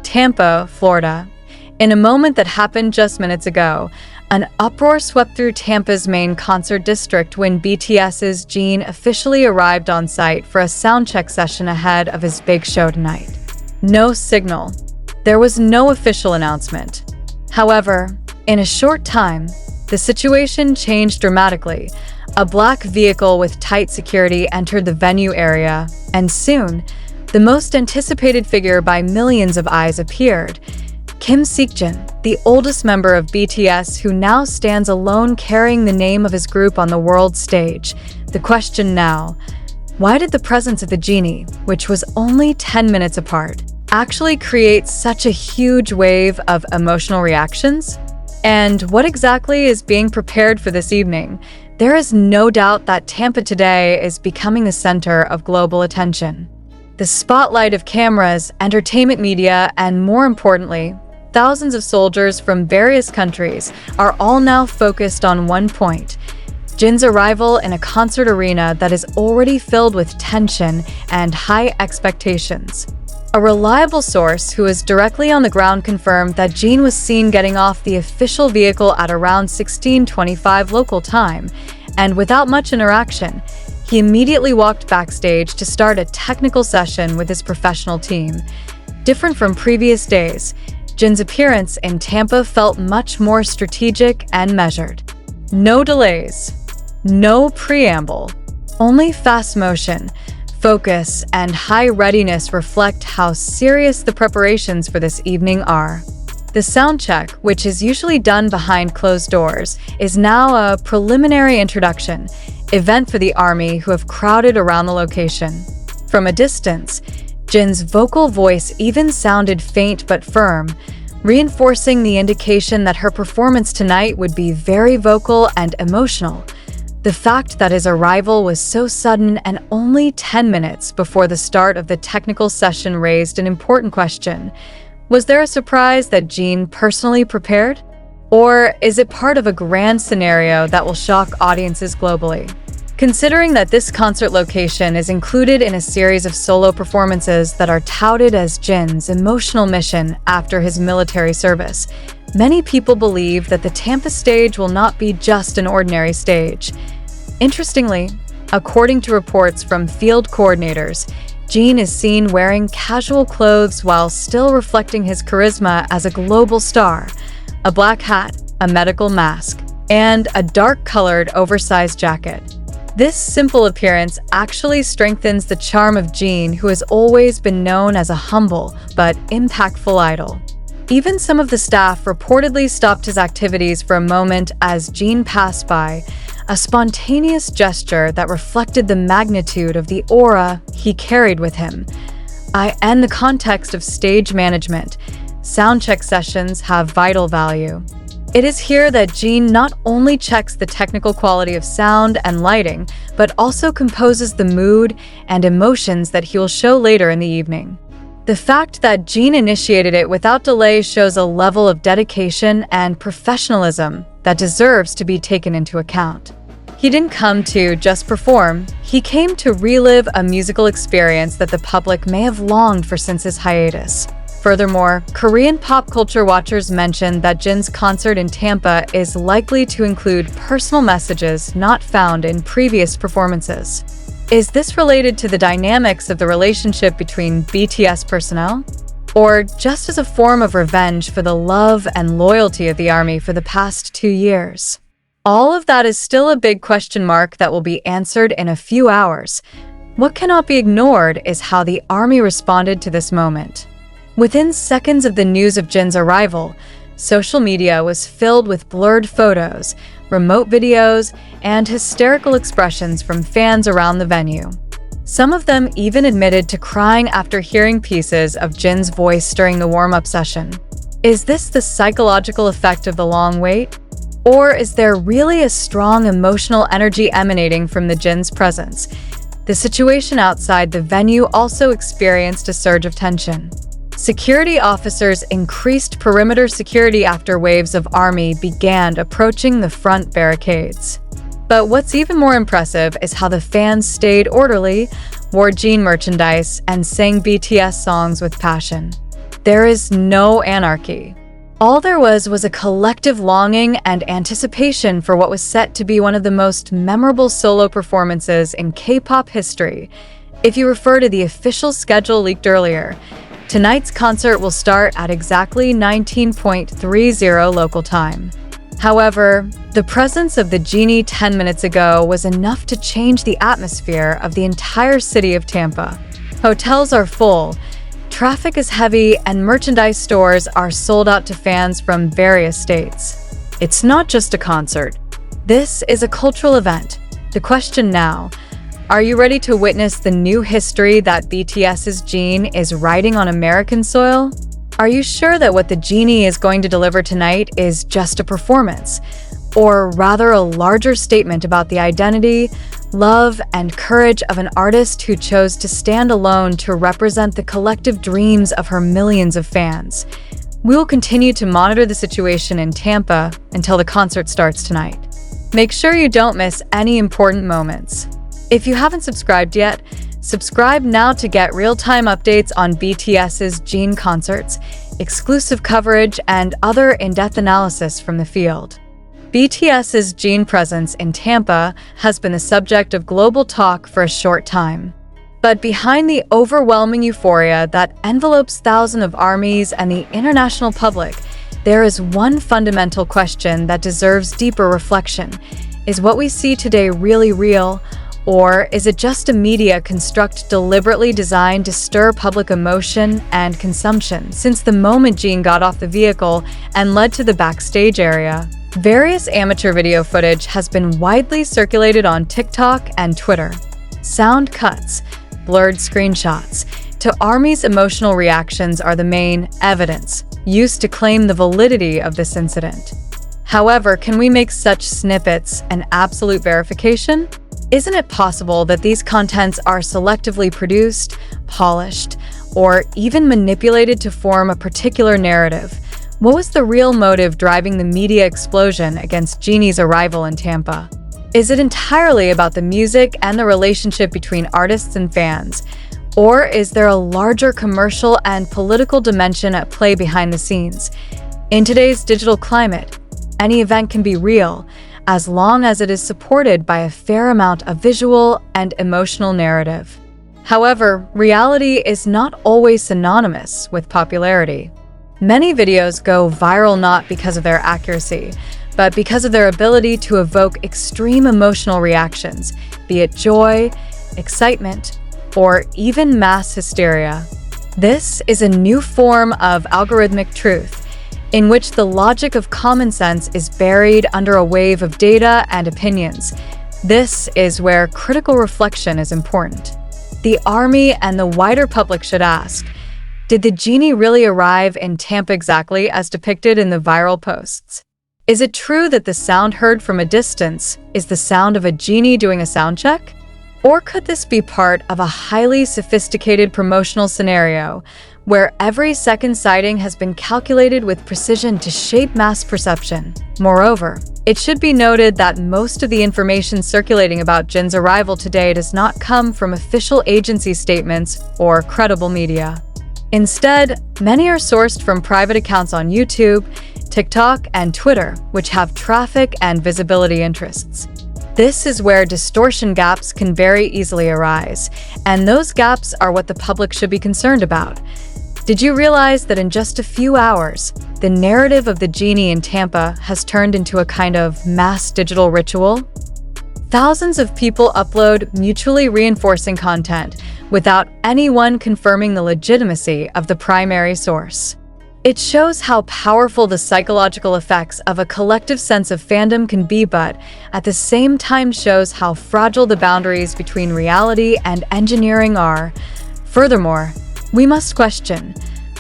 Tampa, Florida. In a moment that happened just minutes ago, an uproar swept through Tampa's main concert district when BTS's Jin officially arrived on site for a soundcheck session ahead of his big show tonight. No signal. There was no official announcement. However, in a short time, the situation changed dramatically. A black vehicle with tight security entered the venue area, and soon, the most anticipated figure by millions of eyes appeared. Kim Seokjin, the oldest member of BTS who now stands alone carrying the name of his group on the world stage. The question now, why did the presence of the genie, which was only 10 minutes apart, actually create such a huge wave of emotional reactions? And what exactly is being prepared for this evening? There is no doubt that Tampa today is becoming the center of global attention. The spotlight of cameras, entertainment media, and more importantly, thousands of soldiers from various countries are all now focused on one point: Jin's arrival in a concert arena that is already filled with tension and high expectations. A reliable source who is directly on the ground confirmed that Jin was seen getting off the official vehicle at around 16:25 local time, and without much interaction, he immediately walked backstage to start a technical session with his professional team. Different from previous days, Jin's appearance in Tampa felt much more strategic and measured. No delays, no preamble, only fast motion, focus, and high readiness reflect how serious the preparations for this evening are. The soundcheck, which is usually done behind closed doors, is now a preliminary introduction event for the army who have crowded around the location. From a distance, Jin's vocal voice even sounded faint but firm, reinforcing the indication that her performance tonight would be very vocal and emotional. The fact that his arrival was so sudden and only 10 minutes before the start of the technical session raised an important question. Was there a surprise that Jin personally prepared? Or is it part of a grand scenario that will shock audiences globally? Considering that this concert location is included in a series of solo performances that are touted as Jin's emotional mission after his military service, many people believe that the Tampa stage will not be just an ordinary stage. Interestingly, according to reports from field coordinators, Jin is seen wearing casual clothes while still reflecting his charisma as a global star: a black hat, a medical mask, and a dark-colored oversized jacket. This simple appearance actually strengthens the charm of Jin, who has always been known as a humble but impactful idol. Even some of the staff reportedly stopped his activities for a moment as Jin passed by, a spontaneous gesture that reflected the magnitude of the aura he carried with him. In the context of stage management, soundcheck sessions have vital value. It is here that Jin not only checks the technical quality of sound and lighting, but also composes the mood and emotions that he will show later in the evening. The fact that Jin initiated it without delay shows a level of dedication and professionalism that deserves to be taken into account. He didn't come to just perform, he came to relive a musical experience that the public may have longed for since his hiatus. Furthermore, Korean pop culture watchers mentioned that Jin's concert in Tampa is likely to include personal messages not found in previous performances. Is this related to the dynamics of the relationship between BTS personnel? Or just as a form of revenge for the love and loyalty of the army for the past 2 years? All of that is still a big question mark that will be answered in a few hours. What cannot be ignored is how the army responded to this moment. Within seconds of the news of Jin's arrival, social media was filled with blurred photos, remote videos, and hysterical expressions from fans around the venue. Some of them even admitted to crying after hearing pieces of Jin's voice during the warm-up session. Is this the psychological effect of the long wait? Or is there really a strong emotional energy emanating from the Jin's presence? The situation outside the venue also experienced a surge of tension. Security officers increased perimeter security after waves of army began approaching the front barricades. But what's even more impressive is how the fans stayed orderly, wore Jin merchandise, and sang BTS songs with passion. There is no anarchy. All there was a collective longing and anticipation for what was set to be one of the most memorable solo performances in K-pop history. If you refer to the official schedule leaked earlier, tonight's concert will start at exactly 19:30 local time. However, the presence of the genie 10 minutes ago was enough to change the atmosphere of the entire city of Tampa. Hotels are full, traffic is heavy, and merchandise stores are sold out to fans from various states. It's not just a concert. This is a cultural event. The question now, are you ready to witness the new history that BTS's Jin is writing on American soil? Are you sure that what the genie is going to deliver tonight is just a performance, or rather a larger statement about the identity, love, and courage of an artist who chose to stand alone to represent the collective dreams of her millions of fans? We will continue to monitor the situation in Tampa until the concert starts tonight. Make sure you don't miss any important moments. If you haven't subscribed yet, subscribe now to get real-time updates on BTS's Jin concerts, exclusive coverage, and other in-depth analysis from the field. BTS's Jin presence in Tampa has been the subject of global talk for a short time. But behind the overwhelming euphoria that envelopes thousands of armies and the international public, there is one fundamental question that deserves deeper reflection. Is what we see today really real? Or is it just a media construct deliberately designed to stir public emotion and consumption? Since the moment Jin got off the vehicle and led to the backstage area, various amateur video footage has been widely circulated on TikTok and Twitter. Sound cuts, blurred screenshots, to ARMY's emotional reactions are the main evidence used to claim the validity of this incident. However, can we make such snippets an absolute verification? Isn't it possible that these contents are selectively produced, polished, or even manipulated to form a particular narrative? What was the real motive driving the media explosion against Jin's arrival in Tampa? Is it entirely about the music and the relationship between artists and fans? Or is there a larger commercial and political dimension at play behind the scenes? In today's digital climate, any event can be real, as long as it is supported by a fair amount of visual and emotional narrative. However, reality is not always synonymous with popularity. Many videos go viral not because of their accuracy, but because of their ability to evoke extreme emotional reactions, be it joy, excitement, or even mass hysteria. This is a new form of algorithmic truth, in which the logic of common sense is buried under a wave of data and opinions. This is where critical reflection is important. The ARMY and the wider public should ask, did the genie really arrive in Tampa exactly as depicted in the viral posts? Is it true that the sound heard from a distance is the sound of a genie doing a sound check? Or could this be part of a highly sophisticated promotional scenario where every second sighting has been calculated with precision to shape mass perception? Moreover, it should be noted that most of the information circulating about Jin's arrival today does not come from official agency statements or credible media. Instead, many are sourced from private accounts on YouTube, TikTok, and Twitter, which have traffic and visibility interests. This is where distortion gaps can very easily arise, and those gaps are what the public should be concerned about. Did you realize that in just a few hours, the narrative of the genie in Tampa has turned into a kind of mass digital ritual? Thousands of people upload mutually reinforcing content without anyone confirming the legitimacy of the primary source. It shows how powerful the psychological effects of a collective sense of fandom can be, but at the same time shows how fragile the boundaries between reality and engineering are. Furthermore, we must question,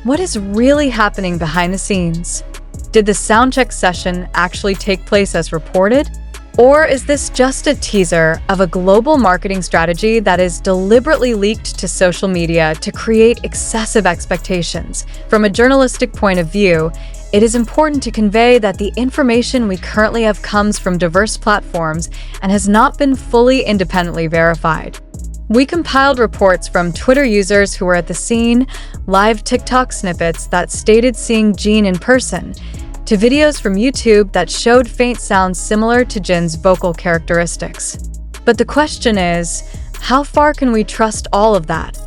what is really happening behind the scenes? Did the Soundcheck session actually take place as reported? Or is this just a teaser of a global marketing strategy that is deliberately leaked to social media to create excessive expectations? From a journalistic point of view, it is important to convey that the information we currently have comes from diverse platforms and has not been fully independently verified. We compiled reports from Twitter users who were at the scene, live TikTok snippets that stated seeing Jin in person, to videos from YouTube that showed faint sounds similar to Jin's vocal characteristics. But the question is, how far can we trust all of that?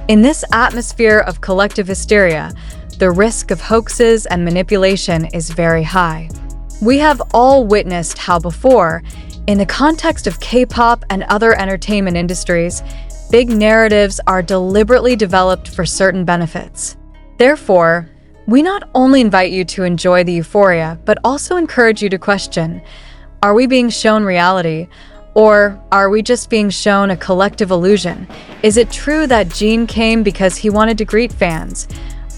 In this atmosphere of collective hysteria, the risk of hoaxes and manipulation is very high. We have all witnessed how before, in the context of K-pop and other entertainment industries, big narratives are deliberately developed for certain benefits. Therefore, we not only invite you to enjoy the euphoria, but also encourage you to question, are we being shown reality? Or are we just being shown a collective illusion? Is it true that Jin came because he wanted to greet fans?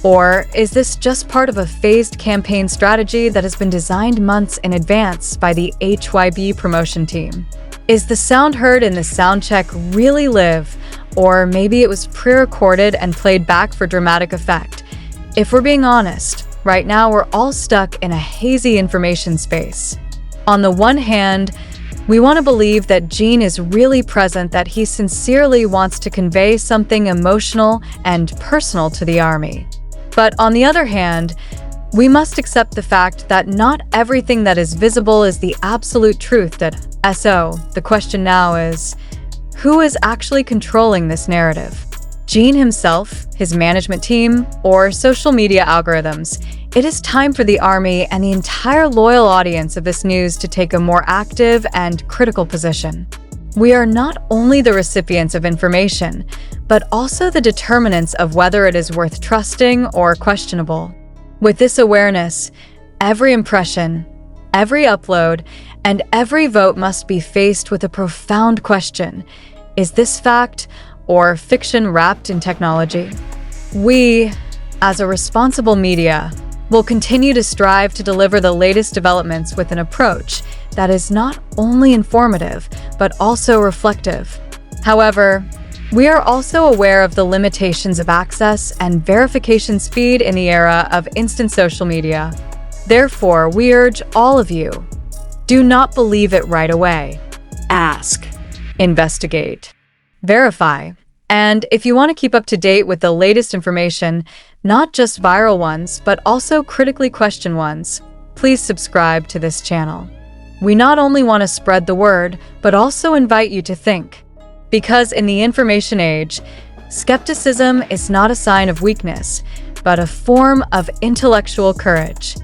Or is this just part of a phased campaign strategy that has been designed months in advance by the HYB promotion team? Is the sound heard in the Soundcheck really live? Or maybe it was pre-recorded and played back for dramatic effect? If we're being honest, right now we're all stuck in a hazy information space. On the one hand, we want to believe that Jin is really present, that he sincerely wants to convey something emotional and personal to the ARMY. But on the other hand, we must accept the fact that not everything that is visible is the absolute truth. So, the question now is, who is actually controlling this narrative? Jin himself, his management team, or social media algorithms? It is time for the ARMY and the entire loyal audience of this news to take a more active and critical position. We are not only the recipients of information, but also the determinants of whether it is worth trusting or questionable. With this awareness, every impression, every upload, and every vote must be faced with a profound question: is this fact or fiction wrapped in technology? We, as a responsible media, will continue to strive to deliver the latest developments with an approach that is not only informative, but also reflective. However, we are also aware of the limitations of access and verification speed in the era of instant social media. Therefore, we urge all of you, do not believe it right away. Ask, investigate, verify. And if you want to keep up to date with the latest information, not just viral ones, but also critically questioned ones, please subscribe to this channel. We not only want to spread the word, but also invite you to think. Because in the information age, skepticism is not a sign of weakness, but a form of intellectual courage.